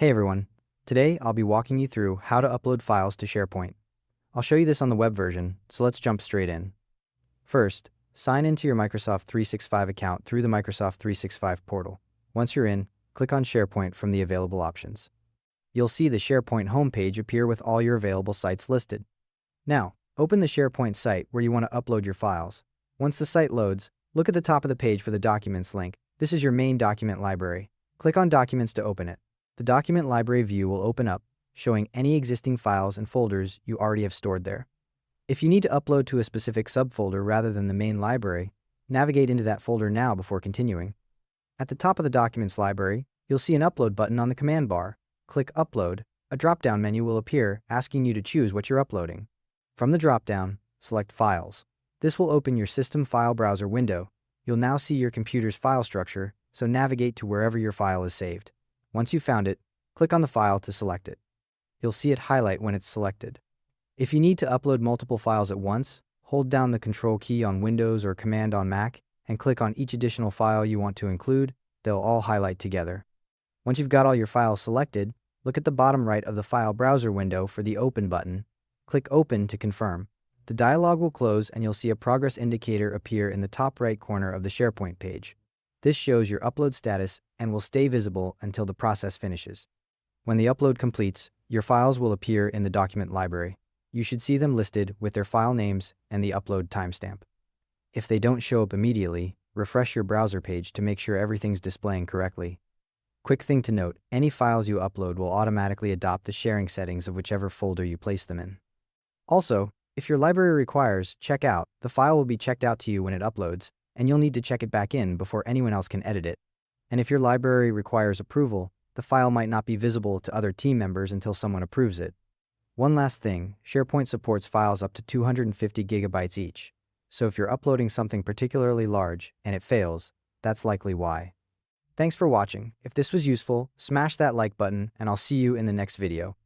Hey everyone, today I'll be walking you through how to upload files to SharePoint. I'll show you this on the web version, so let's jump straight in. First, sign into your Microsoft 365 account through the Microsoft 365 portal. Once you're in, click on SharePoint from the available options. You'll see the SharePoint homepage appear with all your available sites listed. Now, open the SharePoint site where you want to upload your files. Once the site loads, look at the top of the page for the Documents link. This is your main document library. Click on Documents to open it. The document library view will open up, showing any existing files and folders you already have stored there. If you need to upload to a specific subfolder rather than the main library, navigate into that folder now before continuing. At the top of the Documents library, you'll see an Upload button on the command bar. Click Upload. A drop-down menu will appear asking you to choose what you're uploading. From the drop-down, select Files. This will open your System File Browser window. You'll now see your computer's file structure, so navigate to wherever your file is saved. Once you've found it, click on the file to select it. You'll see it highlight when it's selected. If you need to upload multiple files at once, hold down the Control key on Windows or Command on Mac and click on each additional file you want to include. They'll all highlight together. Once you've got all your files selected, look at the bottom right of the File Browser window for the Open button. Click Open to confirm. The dialog will close and you'll see a progress indicator appear in the top right corner of the SharePoint page. This shows your upload status and will stay visible until the process finishes. When the upload completes, your files will appear in the document library. You should see them listed with their file names and the upload timestamp. If they don't show up immediately, refresh your browser page to make sure everything's displaying correctly. Quick thing to note, any files you upload will automatically adopt the sharing settings of whichever folder you place them in. Also, if your library requires checkout, the file will be checked out to you when it uploads, and you'll need to check it back in before anyone else can edit it. And if your library requires approval, the file might not be visible to other team members until someone approves it. One last thing, SharePoint supports files up to 250 gigabytes each. So if you're uploading something particularly large and it fails, that's likely why. Thanks for watching. If this was useful, smash that like button and I'll see you in the next video.